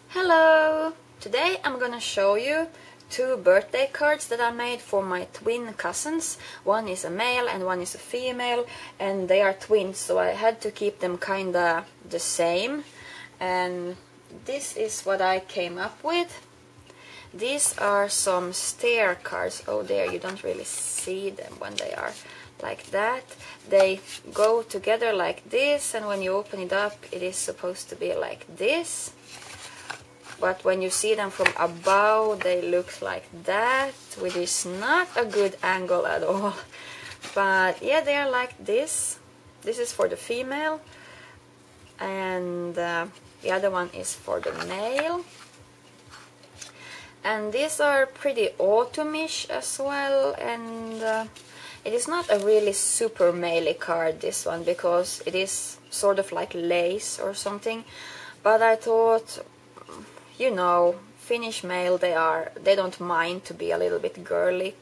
Hello! Today I'm gonna show you two birthday cards that I made for my twin cousins. One is a male and one is a female, and they are twins, so I had to keep them kinda the same. And this is what I came up with. These are some Stair cards. Oh, there, you don't really see them when they are like that. They go together like this, and when you open it up it is supposed to be like this. But when you see them from above, they look like that, which is not a good angle at all. But yeah, they are like this. This is for the female, and the other one is for the male. And these are pretty autumnish as well, and it is not a really super male card, this one, because it is sort of like lace or something. But I thought, you know, Finnish male, they don't mind to be a little bit girly,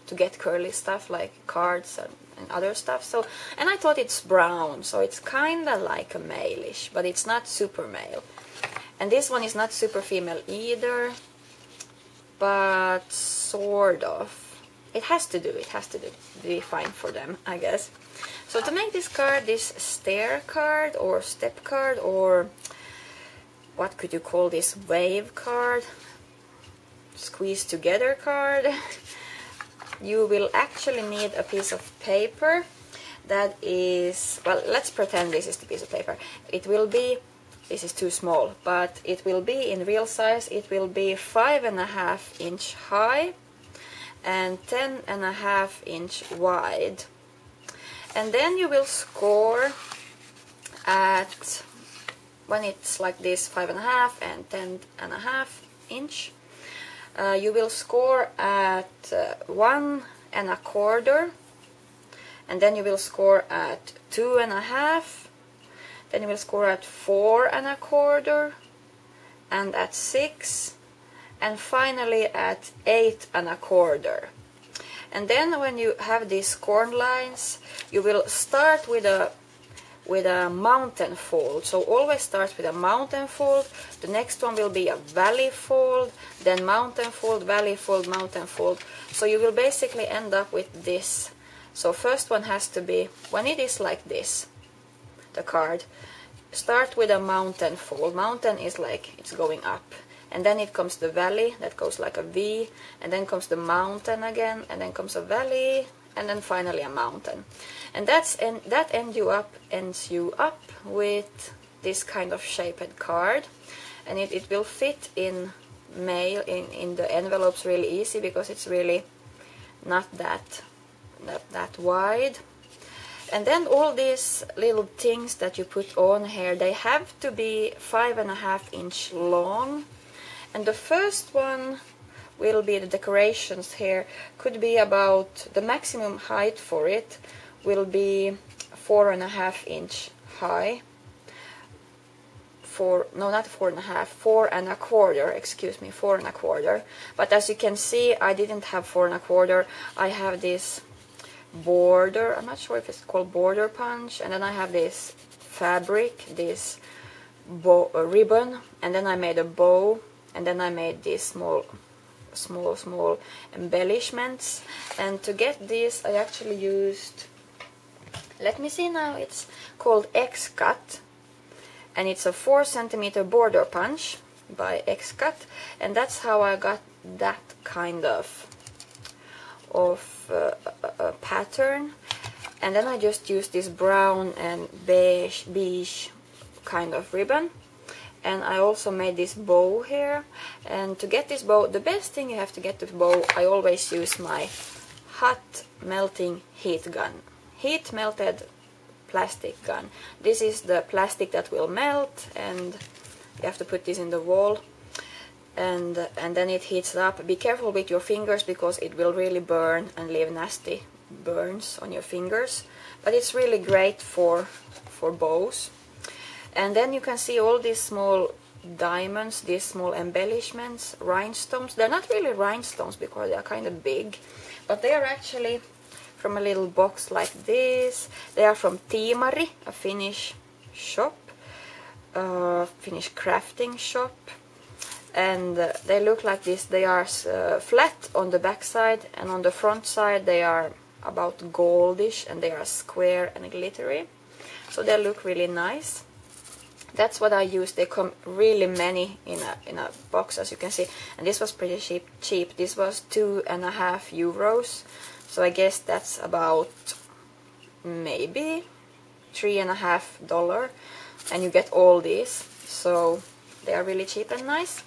to get curly stuff like cards and other stuff. So, and I thought it's brown, so it's kinda like a male-ish, but it's not super male. And this one is not super female either, but sort of. It has to be fine for them, I guess. So to make this card, this stair card or step card, or what could you call this, wave card, squeeze together card, you will actually need a piece of paper that is, well, let's pretend this is the piece of paper. It will be, this is too small, but it will be in real size. It will be 5.5 inch high and 10.5 inch wide. And then you will score at, when it's like this, 5.5 and 10.5 inch, you will score at 1.25, and then you will score at 2.5, then you will score at 4.25, and at 6, and finally at 8.25. And then when you have these score lines, you will start with a mountain fold. So always start with a mountain fold. The next one will be a valley fold, then mountain fold, valley fold, mountain fold. So you will basically end up with this. So first one has to be, when it is like this, the card, start with a mountain fold. Mountain is like it's going up, and then it comes the valley that goes like a V, and then comes the mountain again, and then comes a valley, and then finally a mountain. And that ends you up with this kind of shaped card, and it will fit in mail in the envelopes really easy, because it's really not that wide. And then all these little things that you put on here, they have to be 5.5 inch long. And the first one will be the decorations here, could be about, the maximum height for it will be 4.5 inch high. No, not 4.5, 4.25, excuse me, 4.25. But as you can see, I didn't have 4.25. I have this border, I'm not sure if it's called border punch, and then I have this fabric, this ribbon, and then I made a bow, and then I made these small embellishments. And to get this, I actually used, let me see now, it's called X-Cut, and it's a 4 centimeter border punch by X-Cut, and that's how I got that kind of pattern. And then I just used this brown and beige kind of ribbon, and I also made this bow here. And to get this bow, the best thing you have to get the bow, I always use my hot melting heat gun, heat melted plastic gun. This is the plastic that will melt, and you have to put this in the wall, and then it heats up. Be careful with your fingers, because it will really burn and leave nasty burns on your fingers, but it's really great for bows. And then you can see all these small diamonds, these small embellishments, rhinestones. They're not really rhinestones because they are kind of big, but they are actually from a little box like this. They are from Tiimari, a Finnish shop, Finnish crafting shop, and they look like this. They are flat on the back side, and on the front side they are about goldish, and they are square and glittery, so they look really nice. That's what I used. They come really many in a box, as you can see, and this was pretty cheap. This was €2.50, so I guess that's about maybe $3.50, and you get all these, so they are really cheap and nice.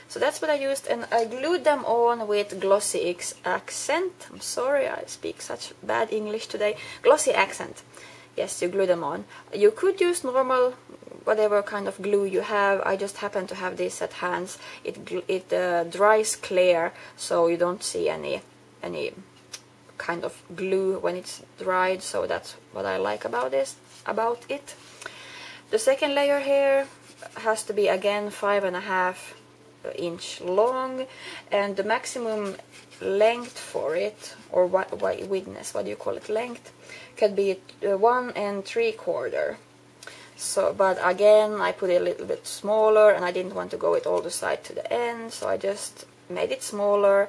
So that's what I used, and I glued them on with Glossy X Accent. I'm sorry, I speak such bad English today. Glossy Accent. Yes, you glue them on. You could use normal, whatever kind of glue you have. I just happen to have this at hand. It dries clear, so you don't see any kind of glue when it's dried. So that's what I like about it. The second layer here has to be again 5.5 inch long, and the maximum length for it, or width, what do you call it, length, can be 1 3/4. So, but again, I put it a little bit smaller, and I didn't want to go it all the side to the end, so I just made it smaller.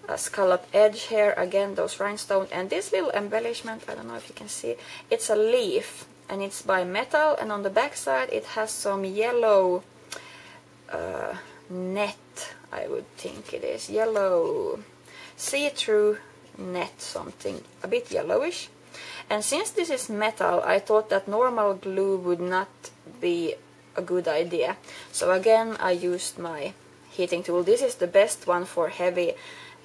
A scallop edge here, again those rhinestones, and this little embellishment, I don't know if you can see, it's a leaf, and it's by metal, and on the back side it has some yellow net, I would think it is, yellow see-through net, something a bit yellowish. And since this is metal, I thought that normal glue would not be a good idea. So again, I used my heating tool. This is the best one for heavy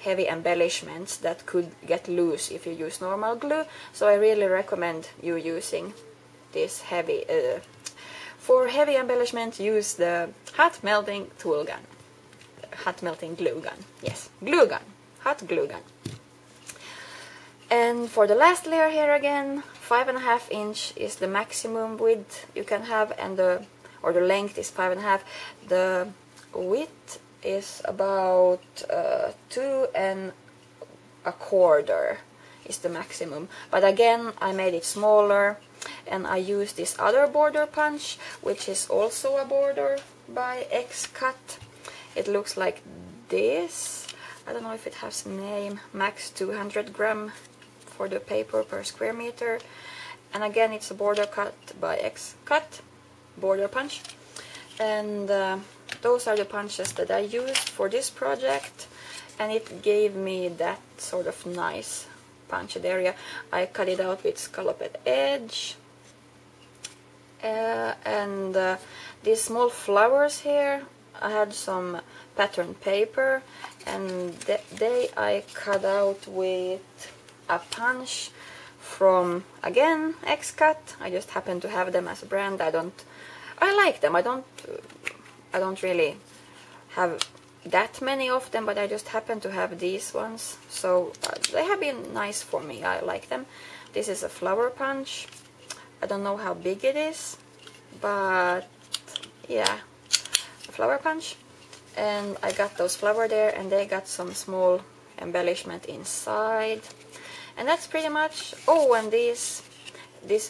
embellishments that could get loose if you use normal glue. So I really recommend you using this heavy. For heavy embellishment, use the hot melting tool gun. Hot melting glue gun. Yes, glue gun. Hot glue gun. And for the last layer here again, 5.5 inch is the maximum width you can have, and the length is 5.5. The width is about 2 1/4 is the maximum. But again, I made it smaller, and I used this other border punch, which is also a border by X-Cut. It looks like this. I don't know if it has a name. Max 200 gram for the paper per square meter. And again, it's a border cut by X-Cut, border punch. And those are the punches that I used for this project, and it gave me that sort of nice punched area. I cut it out with scalloped edge, and these small flowers here, I had some pattern paper, and I cut out with a punch from, again, X-Cut. I just happen to have them as a brand. I like them. I don't really have that many of them, but I just happen to have these ones, so they have been nice for me. I like them. This is a flower punch. I don't know how big it is, but yeah, a flower punch. And I got those flowers there, and they got some small embellishment inside, and that's pretty much. Oh, and this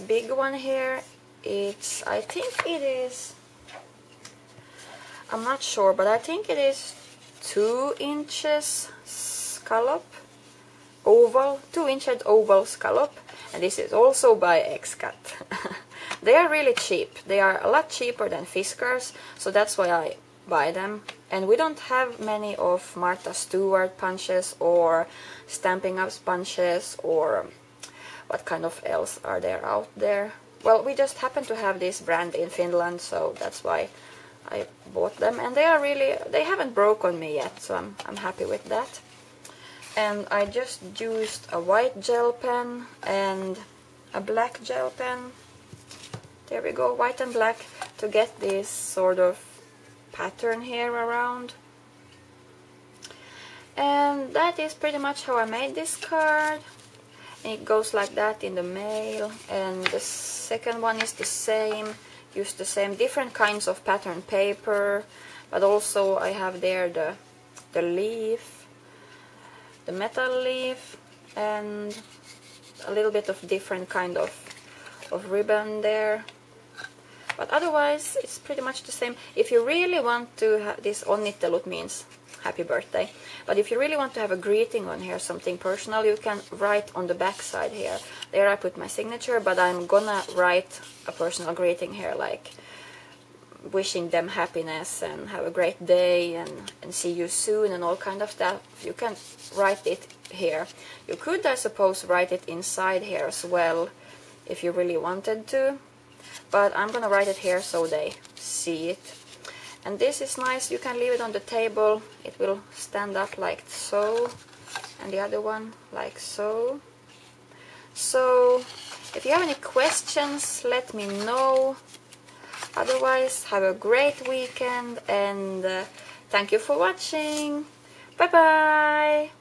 big one here, I think it is, I'm not sure, but I think it is 2 inches scallop, oval, 2-inch oval scallop, and this is also by X-Cut. They are really cheap. They are a lot cheaper than Fiskars, so that's why I buy them. And we don't have many of Martha Stewart punches or Stampin' Up punches, or what kind of else are there out there. Well, we just happen to have this brand in Finland, so that's why I bought them, and they haven't broken me yet, so I'm happy with that. And I just used a white gel pen and a black gel pen. There we go, white and black, to get this sort of pattern here around. And that is pretty much how I made this card. And it goes like that in the mail, and the second one is the same. Use the same, different kinds of pattern paper, but also I have there the leaf, the metal leaf, and a little bit of different kind of ribbon there. But otherwise, it's pretty much the same. If you really want to have this onnittelut means happy birthday. But if you really want to have a greeting on here, something personal, you can write on the back side here. There I put my signature, but I'm gonna write a personal greeting here, like wishing them happiness and have a great day and see you soon and all kind of stuff. You can write it here. You could, I suppose, write it inside here as well if you really wanted to. But I'm gonna write it here so they see it. And this is nice, you can leave it on the table, it will stand up like so, and the other one like so. So, if you have any questions, let me know. Otherwise, have a great weekend, and thank you for watching. Bye bye!